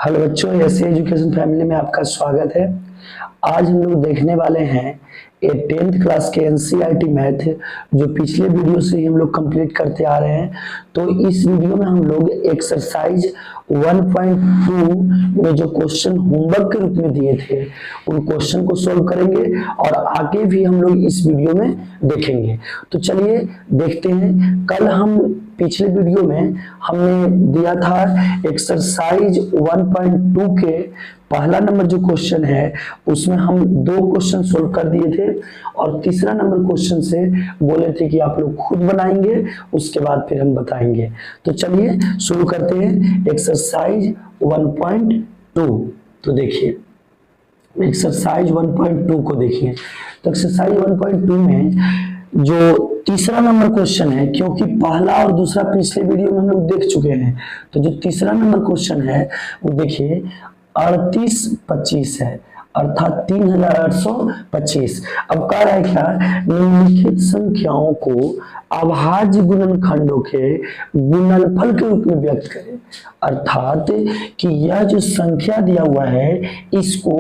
Hello बच्चों, ऐसे education family में आपका स्वागत है। आज हम लोग देखने वाले हैं ये 10th क्लास के एनसीईआरटी मैथ जो पिछले वीडियो से ही हम लोग कंप्लीट करते आ रहे हैं। तो इस वीडियो में हम लोग एक्सरसाइज 1.2 में जो क्वेश्चन होमवर्क के रूप में दिए थे उन क्वेश्चन को सॉल्व करेंगे और आगे भी हम लोग इस वीडियो में देखेंगे। तो चलिए देखते हैं। कल हम पिछले वीडियो में हमने दिया था एक्सरसाइज 1.2 के पहला नंबर जो क्वेश्चन है उसमें हम दो क्वेश्चन सोल्व कर दिए थे और तीसरा नंबर क्वेश्चन से बोले थे कि आप लोग खुद बनाएंगे, उसके बाद फिर हम बताएंगे। तो चलिए शुरू करते हैं एक्सरसाइज 1.2। तो देखिए एक्सरसाइज 1.2 को देखिए। तो एक्सरसाइज 1.2 में जो तीसरा नंबर क्वेश्चन है, क्योंकि पहला और दूसरा पिछले वीडियो में हम लोग देख चुके हैं, तो जो तीसरा नंबर क्वेश्चन है वो देखिए 3825 है, अर्थात 3825। अब कह रहा है क्या, निम्नलिखित संख्याओं को अभाज्य गुणनखंडों के गुणनफल के रूप में व्यक्त करें। अर्थात कि यह जो संख्या दिया हुआ है इसको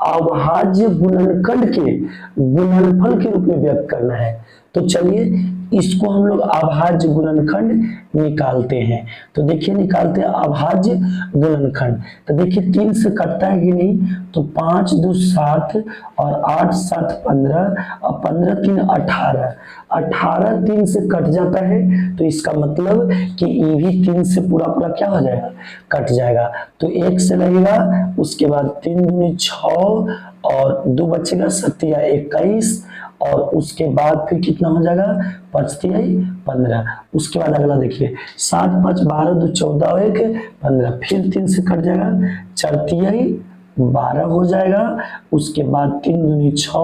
अभाज्य गुणनखंड के गुणनफल के रूप में व्यक्त करना है। तो चलिए इसको हम लोग अभाज्य गुणनखंड निकालते हैं। तो देखिए निकालते हैं अभाज्य गुणनखंड। तो देखिए 3 से कटता है कि नहीं, तो 5 2 7 और 8 7 15 और 15 3 18, 18 3 से कट जाता है। तो इसका मतलब कि ये भी 3 से पूरा पूरा क्या हो जाएगा, कट जाएगा। तो 1 से लगेगा, उसके बाद 3 दूनी 6 और 2 बचेगा 7 21 और उसके बाद फिर कितना हो जाएगा 5 3 15। उसके बाद अगला देखिए 7 5 12 2 14 और 1 15, फिर 3 से कट जाएगा 4 3 12 हो जाएगा। उसके बाद 3 दूनी 6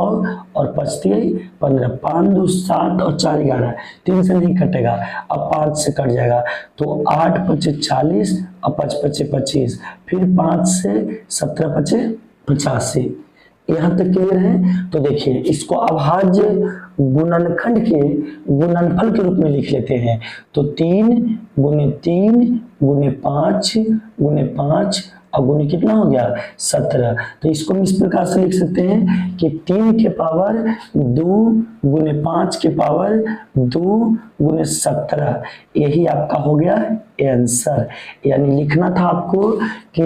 और 5 3 15, 5 2 7 और 4 11, 3 से नहीं कटेगा, अब 5 से कट जाएगा। तो 8 5 40 और 5 5 25, फिर 5 से 17 5 85। यहाँ तक क्लियर है। तो देखिए इसको अभाज्य गुणनखंड के गुणनफल के रूप में लिख लेते हैं। तो 3 गुने 3 गुने 5 गुने 5 और गुने कितना हो गया 17। तो इसको हम इस प्रकार से लिख सकते हैं कि 3 के पावर 2 गुने 5 के पावर 2 गुने 17, यही आपका हो गया आंसर। यानी लिखना था आपको कि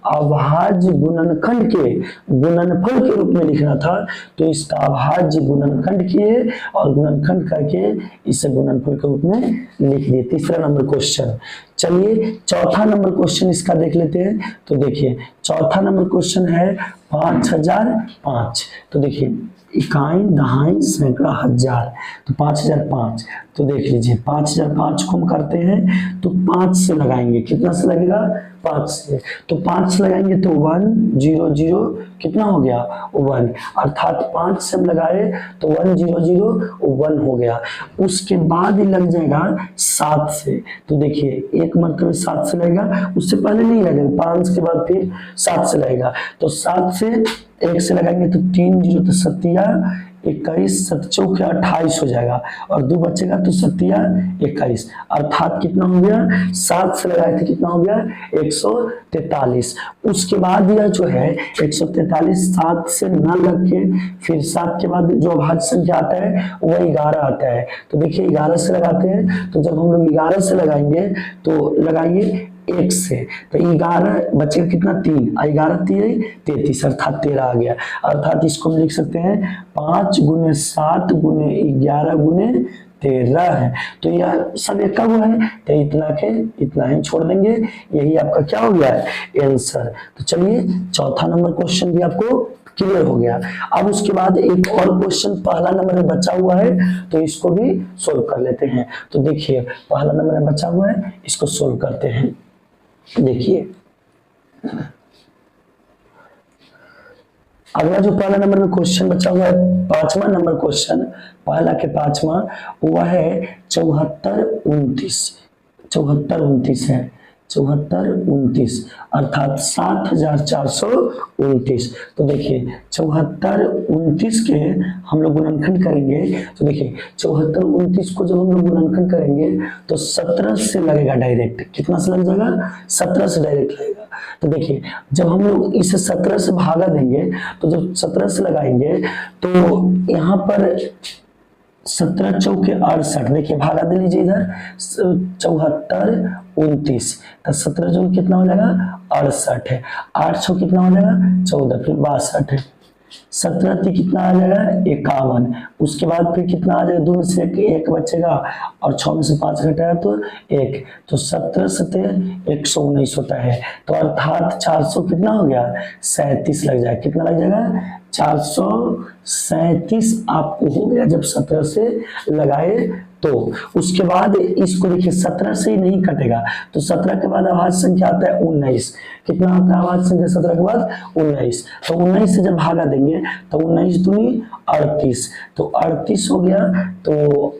अभाज्य गुणनखंड के गुणनफल के रूप में लिखना था। तो इसका अभाज्य गुणनखंड किए और गुणनखंड करके इसे गुणनफल के रूप में लिख दिए। तीसरा नंबर क्वेश्चन। चलिए चौथा नंबर क्वेश्चन इसका देख लेते हैं। तो देखिए चौथा नंबर क्वेश्चन है 5005। तो देखिए इकाई दहाई सैकड़ा हजार, तो 5005। तो देख लीजिए 5005 को हम करते हैं तो 5 से लगाएंगे, कितना से लगेगा 5 से। तो 5 से लगाएंगे तो 1 0 0 कितना हो गया 1, अर्थात 5 से हम लगाए तो 1 0 0 1 हो गया। उसके बाद ही लग जाएगा 7 से। तो देखिए एक मरतबे 7 से लगेगा, उससे पहले नहीं लगेगा, 5 के बाद फिर 7 से लगेगा। तो 7 से 1 से लगाएंगे तो 3 0 तो 7 21 7 चौके 28 हो जाएगा और 2 बचेगा तो 7 21, अर्थात कितना हो गया 7 से लगाए थे कितना हो गया 143। उसके बाद यह जो है 143 7 से न लग के फिर 7 के बाद जो अभाज्य संख्या आता है वह 11 आता है। तो देखिए 11 से लगाते हैं। तो जब हम लोग 11 से लगाएंगे तो लगाएंगे 1 से, तो 11 बचेगा कितना 3, 11 3 33, अर्थात 13 आ गया। अर्थात इसको हम लिख सकते हैं 5 गुने 7 गुने 11 गुने 13 है। तो यह सब एक कब है, तो इतना के इतना ही छोड़ देंगे, यही आपका क्या हो गया है आंसर। तो चलिए चौथा नंबर क्वेश्चन भी आपको क्लियर हो गया। अब उसके बाद एक और क्वेश्चन पहला नंबर में बचा हुआ है, तो इसको भी सोल्व कर लेते हैं। तो देखिए पहला नंबर में बचा हुआ है, इसको सोल्व करते हैं। देखिए अगला जो पहला नंबर में क्वेश्चन बचा हुआ है, पांचवा नंबर क्वेश्चन, पहला के पांचवा, वह है 74 29 है। 74 29 अर्थात 7429। तो देखिए 74 29 के हम लोग गुणनखंड करेंगे। तो देखिए 74 29 को जब हम लोग गुणनखंड करेंगे तो 17 से लगेगा डायरेक्ट। कितना से लग जाएगा? 17 से डायरेक्ट लगेगा। तो देखिए जब हम लोग इसे 17 से भागा देंगे तो जब 17 से लगाएंगे तो यहाँ पर 17 चौके 68, देखिए भागा दे लीजिए इधर 74 29, तो 17 चौके कितना हो जाएगा? 68 है। 8 छौ कितना हो जाएगा? 14, फिर 62 है। 17 कितना आ जाएगा? 51। उसके बाद फिर कितना आ जाएगा? 2 में से एक बचेगा और 6 में से 5 घटाया तो 1, तो 17 सते 119 होता है। तो अर्थात 400 कितना हो गया? 37 लग जाएगा। कितना लग जाएगा? 437 आपको हो गया जब 17 से लगाए तो। उसके बाद इसको देखिए 17 से ही नहीं कटेगा, तो 17 के बाद अभाज्य संख्या आता है 19। कितना आता है अभाज्य संख्या 17 के बाद? 19। तो 19 से जब भागा देंगे तो 19 दूनी 38, तो 38 हो गया। तो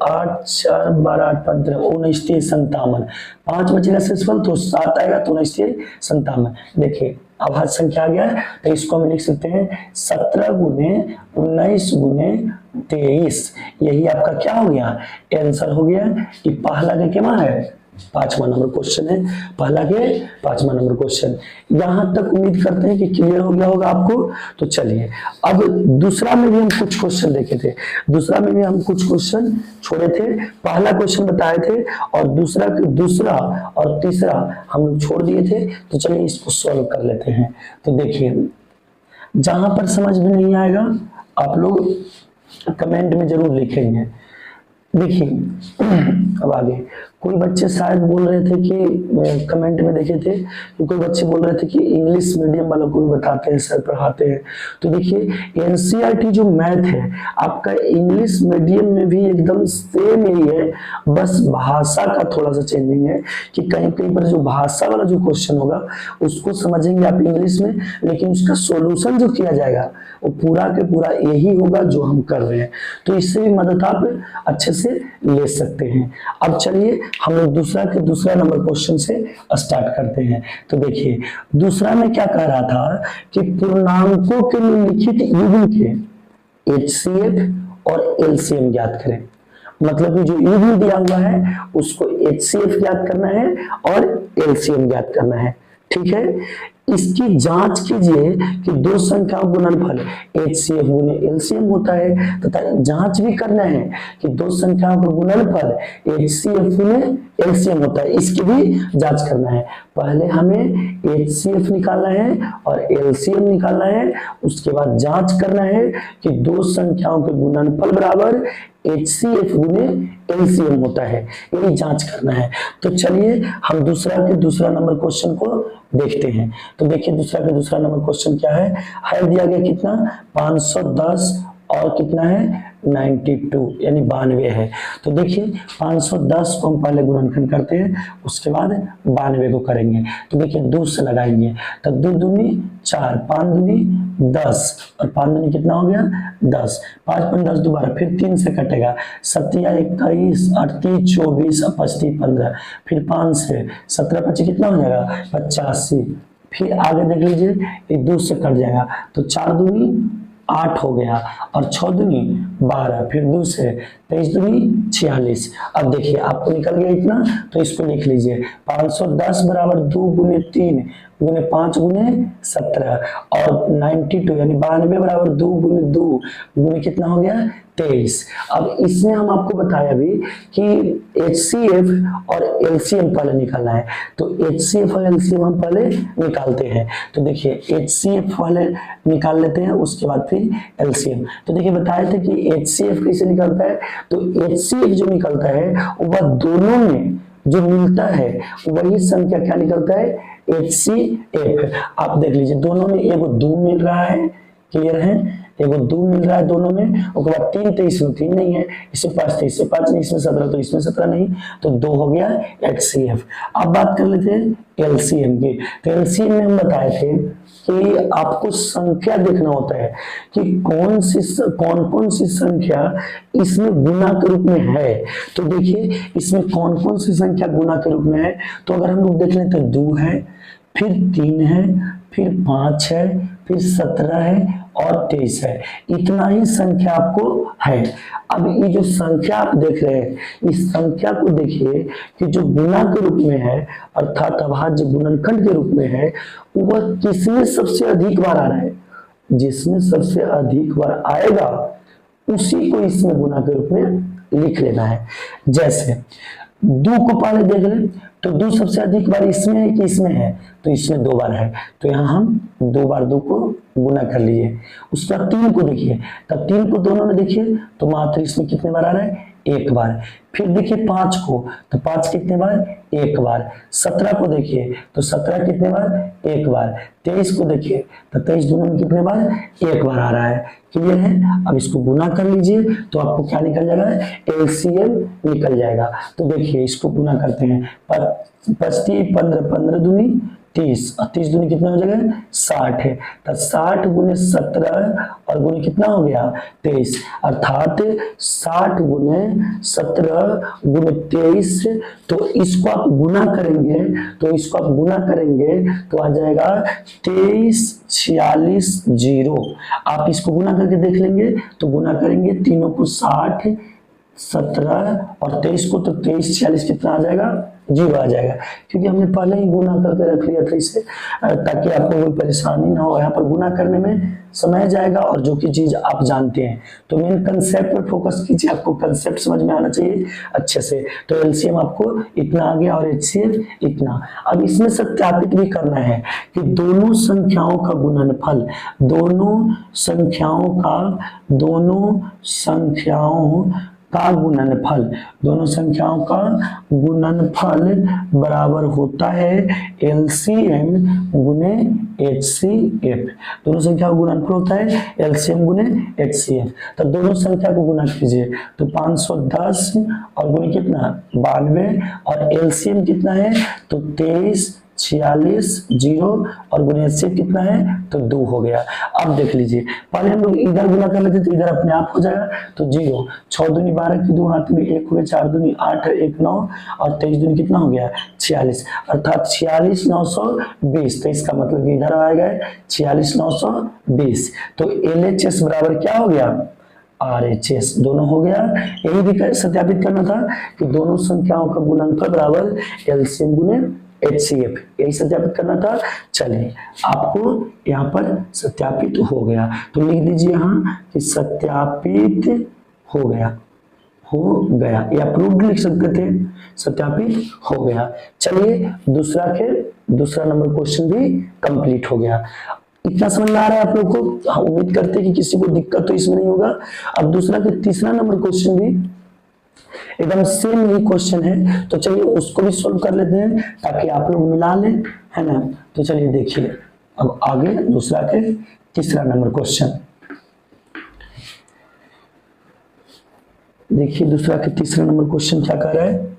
8 4 12 8 15 19 3 57, 5 बचेगा शेषफल तो 7 आएगा, तो 19 3 57। देखिए अभाज्य संख्या आ गया। तो इसको हम लिख सकते हैं 17 गुने 19 गुने 23। यही आपका क्या हो गया? आंसर हो गया। ये पहला के क्या है? 5वां नंबर क्वेश्चन है। पहला के 5वां नंबर क्वेश्चन। यहां तक उम्मीद करते हैं कि क्लियर हो गया होगा आपको। तो चलिए अब दूसरा में भी हम कुछ क्वेश्चन देखे थे। दूसरा में भी हम कुछ क्वेश्चन छोड़े थे। पहला क्वेश्चन बताए थे और दूसरा और तीसरा हम लोग छोड़ दिए थे। तो चलिए इसको सॉल्व कर लेते हैं। तो देखिए जहां पर समझ में नहीं आएगा आप लोग कमेंट में जरूर लिखेंगे। देखिए अब आगे कोई बच्चे शायद बोल रहे थे कि कमेंट में देखे थे कि कोई बच्चे बोल रहे थे कि इंग्लिश मीडियम वालों को भी बताते हैं सर, पढ़ाते हैं। तो देखिए एनसीईआरटी जो मैथ है आपका इंग्लिश मीडियम में भी एकदम सेम ही है, बस भाषा का थोड़ा सा चेंजिंग है कि कहीं कहीं पर जो भाषा वाला जो क्वेश्चन होगा उसको समझेंगे आप इंग्लिश में, लेकिन उसका सोल्यूशन जो किया जाएगा वो पूरा के पूरा यही होगा जो हम कर रहे हैं। तो इससे भी मदद आप अच्छे से ले सकते हैं। अब चलिए हम लोग दूसरा नंबर क्वेश्चन से स्टार्ट करते हैं। तो देखिए दूसरा में क्या कह रहा था कि पूर्णांकों के निम्नलिखित युग्म के HCF और LCM ज्ञात करें। मतलब कि जो युग्म दिया हुआ है उसको HCF ज्ञात करना है और LCM ज्ञात करना है। ठीक है, इसकी जांच कीजिए कि दो संख्याओं गुणनफल HCF गुने LCM होता है, तथा जांच भी करना है कि दो संख्याओं का गुणनफल HCF गुने LCM होता है, इसकी भी जांच करना है। पहले हमें HCF निकालना है और LCM निकालना है, उसके बाद जांच करना है कि दो संख्याओं के गुणनफल बराबर HCF गुने LCM होता है, यही जांच करना है। तो चलिए हम दूसरा नंबर क्वेश्चन को देखते हैं। तो देखिए दूसरा नंबर क्वेश्चन क्या है दिया गया कितना 510 और कितना है 92 यानी 92 है। तो देखिए 510 को हम पहले गुणनखंड करते हैं, उसके बाद 92 को करेंगे। तो देखिए 2 से लगाएंगे तो 2 दूनी 4, 5 दूनी 10 और 5 दूनी कितना हो गया 10, 5 5 10 दोबारा, फिर 3 से कटेगा 7 21 38 24 25 15, फिर 5 से 17 25 कितना हो जाएगा 85, फिर आगे देख लीजिए ये 2 से कट जाएगा तो 4 दूनी 8 हो गया और 6 दूनी 12, फिर 2 से 23 दूनी 46। अब देखिए आपको निकल गया इतना, तो इसको लिख लीजिए 510 बराबर 2 गुने 3 गुने 5 गुने 17 और 92 यानी 92 बराबर 2 गुने 2 गुने कितना हो गया 23। अब इसमें हम आपको बताया भी कि HCF और LCM पहले निकालना है, तो HCF और LCM हम पहले निकालते हैं। तो देखिए HCF पहले निकाल लेते हैं, उसके बाद फिर LCM। तो देखिए बताए थे कि HCF कैसे निकलता है, तो HCF जो निकलता है वह दोनों में जो मिलता है वही संख्या क्या निकलता है HCF। आप देख लीजिए दोनों में एगो 2 मिल रहा है, क्लियर है, एगो 2 मिल रहा है दोनों में, उसके बाद 3 तो इसमें 3 नहीं है, इसमें 5 तो इसमें 5 नहीं, इसमें 17 तो इसमें 17 नहीं, तो 2 हो गया HCF। अब बात कर लेते हैं LCM की। तो LCM में हम बताए थे कि आपको संख्या देखना होता है कि कौन कौन सी संख्या इसमें गुना के रूप में है। तो देखिए इसमें कौन कौन सी संख्या गुना के रूप में है, तो अगर हम लोग देख लें तो 2 है, फिर 3 है, फिर 5 है, फिर 17 है और 23 है। इतना ही संख्या आपको है। अब ये जो संख्या आप देख रहे हैं, इस संख्या को देखिए कि जो गुना के रूप में है अर्थात अभाज्य गुणनखंड के रूप में है, वह किसमें सबसे अधिक बार आ रहा है। जिसमें सबसे अधिक बार आएगा उसी को इसमें गुना के रूप में लिख लेना है। जैसे 2 को पहले देख लें तो 2 सबसे अधिक बार इसमें है कि इसमें है, तो इसमें 2 बार है, तो यहाँ हम 2 बार 2 को गुना कर लिए। उसके बाद 3 को देखिए, तब 3 को दोनों में देखिए तो मात्र इसमें कितने बार आ रहा है, 1 बार। फिर देखिए 5 को, तो 5 कितने बार, 1 बार। 17 को देखिए तो 17 कितने बार, 1 बार। 23 को देखिए तो 23 दोनों में कितने बार, 1 बार आ रहा है। क्लियर है। अब इसको गुना कर लीजिए तो आपको क्या निकल जाएगा, LCM निकल जाएगा। तो देखिए इसको गुना करते हैं, 25 15 15 दूनी 30 और 30 दूनी कितना हो जाएगा, 60 है। तो 60 गुने 17 और गुने कितना हो गया, 23, अर्थात 60 गुने 17 गुने 23। तो इसको आप गुना करेंगे तो आ जाएगा 23 46 0। आप इसको गुना करके देख लेंगे तो गुना करेंगे तीनों को 60 17 और 23 को, तो 23 46 कितना आ जाएगा, 0 आ जाएगा, क्योंकि हमने पहले ही गुना करके रख लिया था इसे, ताकि आपको कोई परेशानी ना हो। यहाँ पर गुना करने में समय जाएगा और जो कि चीज आप जानते हैं। तो मेन कंसेप्ट पर फोकस कीजिए, आपको कंसेप्ट समझ में आना चाहिए अच्छे से। तो LCM आपको इतना आ गया और HCF इतना। अब इसमें सत्यापित भी करना है कि दोनों संख्याओं का गुणनफल, दोनों संख्याओं का गुणनफल बराबर होता है LCM गुने HCF। दोनों संख्या का गुणनफल होता है LCM गुने HCF। तो दोनों संख्या को गुना कीजिए तो 510 और गुने कितना 92 और LCM कितना है तो 23 46 0 और गुणे HCF कितना है तो 2 हो गया। अब देख लीजिए, पहले हम लोग इधर गुना कर लेते तो इधर अपने आप हो जाएगा, तो 0 6 दूनी 12 की 2 हाथ में 1 हो गया, 4 दूनी 8 1 9 और 23 दूनी कितना हो गया 46, अर्थात 46 920। तो इसका मतलब इधर आएगा 46 920। तो LHS बराबर क्या हो गया, RHS दोनों हो गया। यही भी सत्यापित करना था कि दोनों संख्याओं का गुणनफल बराबर LCM गुने HCF, यही सत्यापित करना था। चलिए आपको यहाँ पर सत्यापित हो गया, तो लिख दीजिए यहाँ कि सत्यापित हो गया, या अप्रूव्ड लिख सकते थे, सत्यापित हो गया। चलिए दूसरा नंबर क्वेश्चन भी कंप्लीट हो गया। इतना समझ में आ रहा है आप लोग को, हाँ, उम्मीद करते हैं कि किसी को दिक्कत तो इसमें नहीं होगा। अब तीसरा नंबर क्वेश्चन भी एकदम सेम यही क्वेश्चन है, तो चलिए उसको भी सोल्व कर लेते हैं ताकि आप लोग मिला लें, है ना। तो चलिए देखिए अब आगे तीसरा नंबर क्वेश्चन देखिए। तीसरा नंबर क्वेश्चन क्या कह रहा है,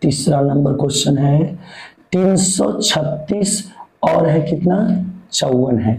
तीसरा नंबर क्वेश्चन है 336 और है कितना 54 है।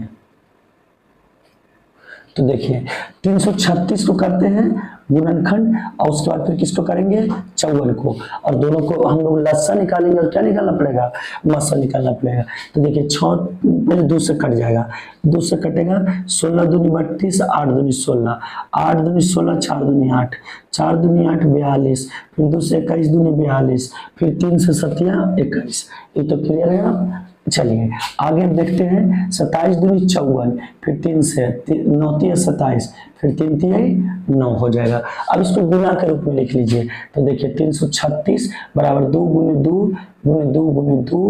तो देखिए 336 को करते हैं गुणनखंड और उसके बाद फिर किसको करेंगे 54 को, और दोनों को हम लोग लस्सा निकालेंगे और क्या निकालना पड़ेगा, मस्सा निकालना पड़ेगा। तो देखिए 6 पहले 2 से कट जाएगा, 2 से कटेगा 16 दूनी 32 8 दूनी 16 8 दूनी 16 4 दूनी 8 4 दूनी 8 42, फिर 2 से 21 दूनी 42, फिर 3 से 7 21। ये तो क्लियर है ना। चलिए आगे देखते हैं 27 दूनी 54, फिर 3 से 9 27, फिर 3 3 9 हो जाएगा। अब इसको गुना के रूप में लिख लीजिए, तो देखिए 336 बराबर 2 गुने 2 गुने 2 गुने 2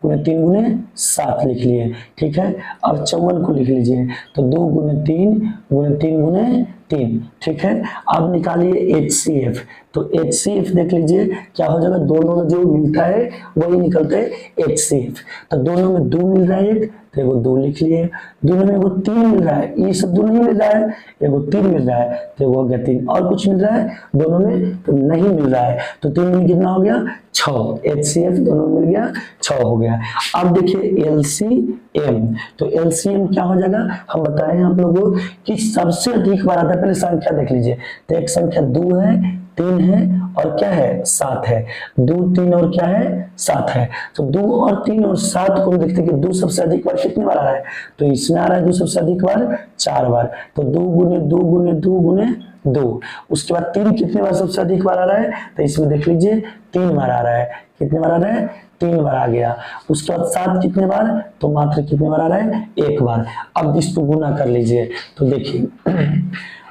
गुने 3 गुने 7 लिख लिए, ठीक है। अब 54 को लिख लीजिए, तो 2 गुने 3 गुने 3 गुने 3, ठीक है। अब निकालिए HCF, तो HCF देख लीजिए क्या हो जाएगा, दोनों में जो मिलता है वही निकलता है HCF। तो दोनों में 2 मिल रहा है एक, तो एगो 2 लिख लिए, दोनों में एगो 3 मिल रहा है, ये सब 2 नहीं मिल रहा है, एगो 3 मिल रहा है, तो एगो हो गया 3, और कुछ मिल रहा है दोनों में तो नहीं मिल रहा है, तो 3 में कितना हो गया 6, HCF दोनों में मिल गया 6 हो गया। अब देखिए LCM, तो LCM क्या हो जाएगा, हम बताए हैं आप लोगों को कि सबसे अधिक बार आता है, पहले संख्या देख लीजिए, तो एक संख्या 2 है, 3 है और क्या है 7 है, 2 3 और क्या है 7 है। तो 2 और 3 और 7 को देखते हैं कि 2 सबसे अधिक बार कितनी बार आ रहा है, तो इसमें आ रहा है 2 सबसे अधिक बार 4 बार, तो 2 गुने 2 गुने 2 गुने 2। उसके बाद 3 कितने बार सबसे अधिक बार आ रहा है, तो इसमें देख लीजिए 3 बार आ रहा है, कितने बार आ रहा है 3 बार आ गया। उसके बाद 7 कितने बार, तो मात्र कितने बार आ रहा है 1 बार। अब इसको गुना कर लीजिए, तो देखिए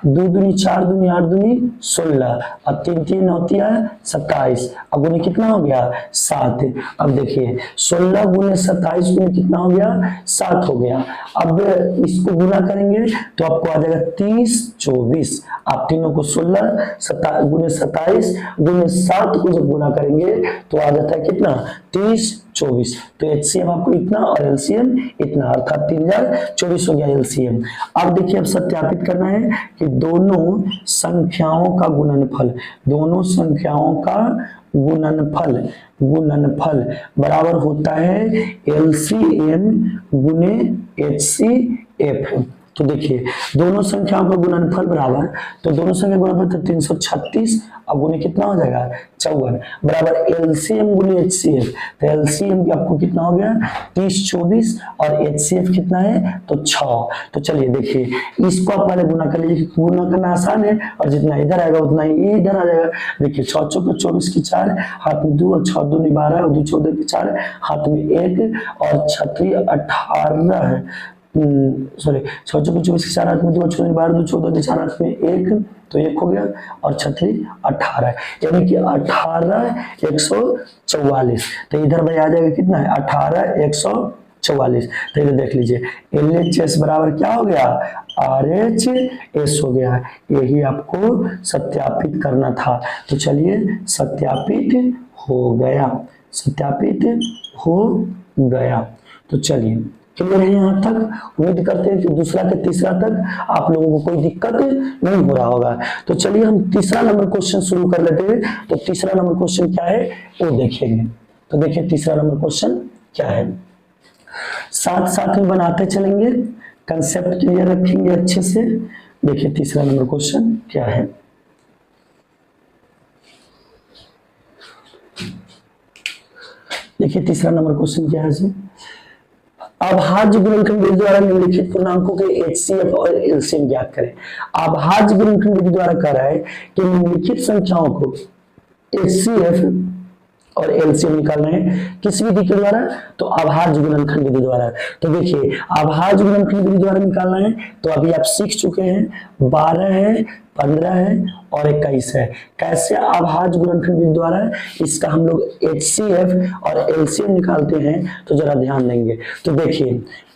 2 दूनी 4 दूनी 8 दूनी 16 और 3 3 होती है 27, अब गुने कितना हो गया 7। अब देखिए 16 गुने 27 गुने कितना हो गया 7 हो गया। अब इसको गुना करेंगे तो आपको आ जाएगा 30 24, आप तीनों को 16 गुने 27 गुने 7 को जब गुना करेंगे तो आ जाता है कितना 30 24, तो HCM आपको इतना और LCM इतना, अर्थात 3024 हो गया LCM। अब देखिए अब सत्यापित करना है कि दोनों संख्याओं का गुणनफल, दोनों संख्याओं का गुणनफल बराबर होता है LCM गुने HCF। तो देखिए दोनों संख्याओं का गुणनफल बराबर, तो दोनों संख्या गुणनफल तो 336, अब गुने कितना हो जाएगा 54 बराबर LCM गुने HCF, तो LCM की आपको कितना हो गया 30 24 और HCF कितना है तो 6। तो चलिए देखिए इसको आप पहले गुना कर लीजिए, गुना करना आसान है और जितना इधर आएगा उतना ही इधर आ जाएगा। देखिए 6 चौके 24 की 4, हाथ में 2 और 6 दूनी 12 और 2 14 की 4, हाथ में 1 और 6 18 है, सॉरी 6 चौके 24 की 4, हाथ में 2 और 6 12 2 14 की 4, हाथ में 1, तो 1 हो गया और 6 18, यानी कि 18 144। तो इधर भाई आ जाएगा कितना है 18 144। तो इधर देख लीजिए LHS बराबर क्या हो गया RHS हो गया। यही आपको सत्यापित करना था, तो चलिए सत्यापित हो गया, सत्यापित हो गया। तो चलिए क्लियर है यहाँ तक। उम्मीद करते हैं कि दूसरा के तीसरा तक आप लोगों को कोई दिक्कत नहीं हो रहा होगा। तो चलिए हम तीसरा नंबर क्वेश्चन शुरू कर लेते हैं। तो तीसरा नंबर क्वेश्चन क्या है वो देखेंगे। तो देखिए तीसरा नंबर क्वेश्चन क्या है, साथ साथ में बनाते चलेंगे, कंसेप्ट क्लियर रखेंगे अच्छे से। देखिए तीसरा नंबर क्वेश्चन क्या है, देखिए तीसरा नंबर क्वेश्चन क्या है जी, अभाज्य गुणनखंड विधि द्वारा निम्नलिखित पूर्णांकों के HCF और LCM ज्ञात करें। अभाज्य गुणनखंड विधि द्वारा कह रहा है कि निम्नलिखित संख्याओं को HCF और LCM निकालना है किस विधि के द्वारा, तो अभाज्य गुणनखंड विधि द्वारा। तो देखिए अभाज्य गुणनखंड विधि द्वारा निकालना है, तो अभी आप सीख चुके हैं 12 है 15 है और 21 है। कैसे अभाज्य गुणनखंड विधि द्वारा इसका हम लोग HCF और LCM निकालते हैं, तो जरा ध्यान देंगे। तो देखिए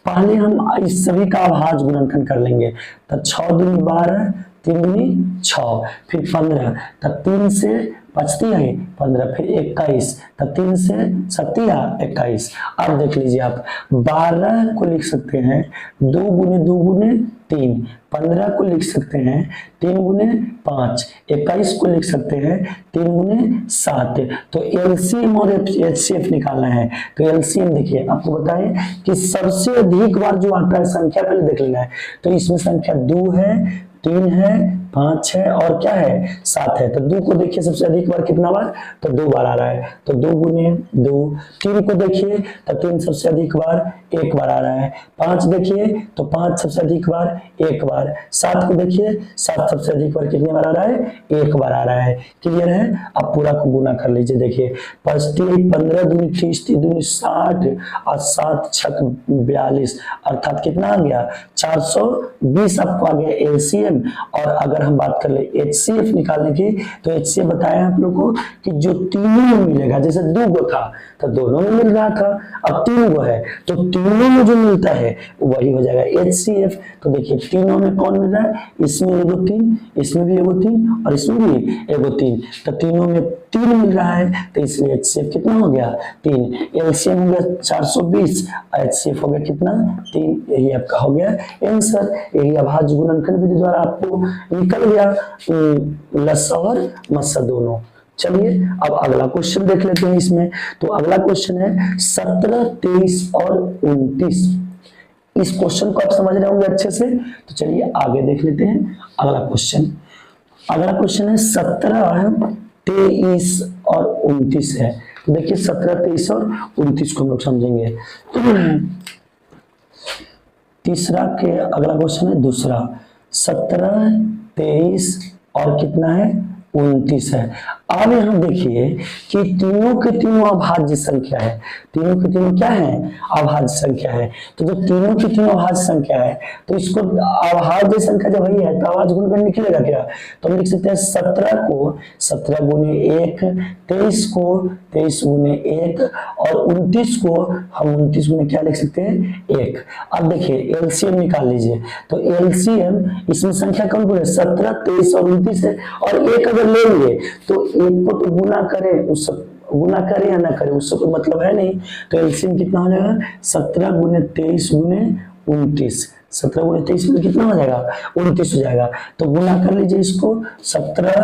पहले हम इस सभी का अभाज्य गुणनखंड कर लेंगे। तो 6 दूनी 12, 3 दूनी 6, फिर 15, तब 3 से बचती है 15, फिर 21, तब 3 से 7 21। अब देख लीजिए आप 12 को लिख सकते हैं 2 गुने 2 गुने 3, 15 को लिख सकते हैं 3 गुने 5, 21 को लिख सकते हैं 3 गुने 7। तो LCM और HCF निकालना है। तो LCM देखिए आपको बताएं कि सबसे अधिक बार जो आता है संख्या पहले देख लेना है। तो इसमें संख्या 2 है, 3 है, 5 है और क्या है 7 है। तो 2 को देखिए सबसे अधिक बार कितना बार, तो 2 बार आ रहा है, तो 2 गुने 2। 3 को देखिए तो 3 सबसे अधिक बार 1 बार आ रहा है। 5 देखिए तो 5 सबसे अधिक बार 1 बार। 7 को देखिए 7 सबसे अधिक बार कितने बार आ रहा है 1 बार आ रहा है। क्लियर है, अब पूरा को गुना कर लीजिए। देखिए 15 दूनी 30, 3 दूनी 60 और 7 छक 42, अर्थात कितना आ गया 420 आपको आ गया LCM। और अगर अगर हम बात कर ले HCF निकालने की, तो HCF बताया आप लोग को कि जो तीनों में मिलेगा, जैसे 2 गो था तो दोनों में मिल रहा था, अब 3 गो है तो तीनों में जो मिलता है वही हो जाएगा HCF। तो देखिए तीनों में कौन मिल रहा है, इसमें एगो 3, इसमें भी एगो 3 और इसमें भी एगो 3, तो तीनों में 3 मिल रहा है, तो इसलिए HCF कितना हो गया 3। LCM हो गया 420, HCF हो गया कितना 3। यही आपका हो गया आंसर। यही अभाज्य गुणनखंड विधि द्वारा आपको निकल गया लसा और मस्सा दोनों। चलिए अब अगला क्वेश्चन देख लेते हैं इसमें। तो अगला क्वेश्चन है 17, 23 और 29। इस क्वेश्चन को आप समझ रहे होंगे अच्छे से, तो चलिए आगे देख लेते हैं अगला क्वेश्चन। अगला क्वेश्चन है 17, 23 और 29 है। तो देखिए 17, 23 और 29 को हम लोग समझेंगे। तीसरा के अगला क्वेश्चन है दूसरा, 17, 23 और कितना है 29 है। अब यहाँ देखिए कि तीनों के तीनों अभाज्य संख्या है, तीनों के तीनों क्या है अभाज्य संख्या है। तो जब तीनों की तीनों अभाज्य संख्या है तो इसको अभाज्य संख्या जब वही है तो अभाज्य गुणनखंड निकलेगा क्या, तो हम लिख सकते हैं 17 को 17 गुने 1, 23 को 23 गुने 1 और 29 को हम 29 गुने क्या लिख सकते हैं 1। अब देखिए एलसीएम निकाल लीजिए, तो एलसीएम इसमें संख्या कौन कौन है 17, 23 और 29 है, और एक अगर लेंगे तो एक को तो गुना करें, उस गुना करें या ना करें उससे कोई मतलब है नहीं। तो एलसीएम कितना हो जाएगा 17 गुने 23 गुने 29, 17 गुने 23 में कितना हो जाएगा 29 हो जाएगा। तो गुना कर लीजिए इसको, 17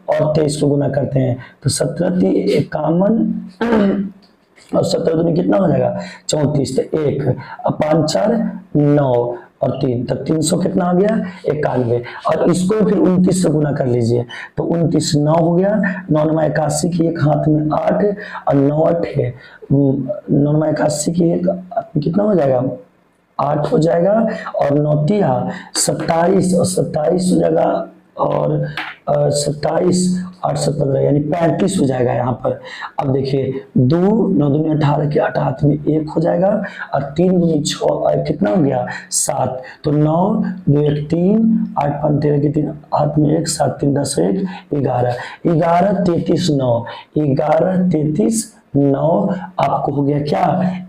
और 23 को गुना करते हैं तो 17 × 51 और 17 दूनी कितना हो जाएगा 34, तो 1 अब 5 4 9 और 3 तब 300 कितना हो गया 91, और इसको फिर 29 से गुना कर लीजिए तो 29 9 हो गया, 9 9 81 की एक हाथ में 8 और 9 8 है 9 9 81 की एक कितना हो जाएगा 8 हो जाएगा, और 9 तिया 27 और 27 हो जाएगा, और 27 8 7 15 यानी 35 हो जाएगा यहाँ पर। अब देखिए 2 9 दूनी 18 के 8 हाथ में 1 हो जाएगा, और 3 दूनी 6 और कितना हो गया 7, तो 9 2 1 3 8 5 13 के 3 हाथ में 1 7 3 10 1 11 11 33 9 11 33 9 आपको हो गया क्या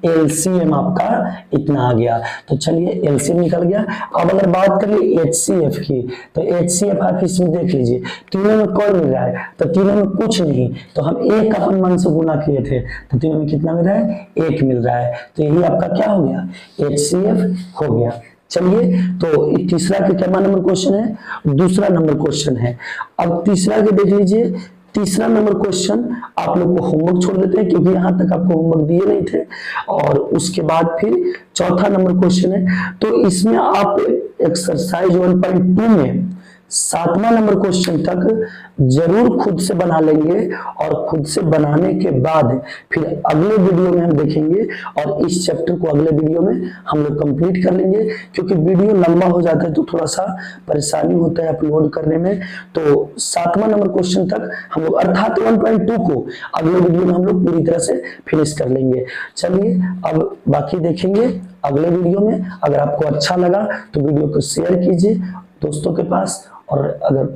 एलसीएम आपका इतना आ गया। तो चलिए एलसीएम निकल गया। अब अगर बात करें एचसीएफ की, तो एचसीएफ आप इसमें देख लीजिए तीनों में कौन मिल रहा है, तो तीनों में कुछ नहीं, तो हम एक अपन मन से गुना किए थे तो तीनों में कितना मिल रहा है 1 मिल रहा है, तो यही आपका क्या हो गया एचसीएफ हो गया। चलिए तो तीसरा के क्या नंबर क्वेश्चन है, दूसरा नंबर क्वेश्चन है। अब तीसरा के देख लीजिए, तीसरा नंबर क्वेश्चन आप लोग को होमवर्क छोड़ देते हैं क्योंकि यहाँ तक आपको होमवर्क दिए नहीं थे, और उसके बाद फिर चौथा नंबर क्वेश्चन है। तो इसमें आप एक्सरसाइज 1.2 में 7वां नंबर क्वेश्चन तक जरूर खुद से बना लेंगे, और खुद से बनाने के बाद फिर अगले वीडियो में हम देखेंगे, और इस चैप्टर को अगले वीडियो में हम लोग कंप्लीट कर लेंगे, क्योंकि वीडियो लंबा हो जाता है तो थोड़ा सा परेशानी होता है अपलोड करने में। तो 7वां नंबर क्वेश्चन तक हम लोग अर्थात 1.2 को अगले वीडियो में हम लोग पूरी तरह से फिनिश कर लेंगे। चलिए अब बाकी देखेंगे अगले वीडियो में। अगर आपको अच्छा लगा तो वीडियो को शेयर कीजिए दोस्तों के पास, और अगर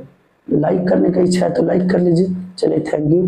लाइक करने का इच्छा है तो लाइक कर लीजिए। चलिए थैंक यू।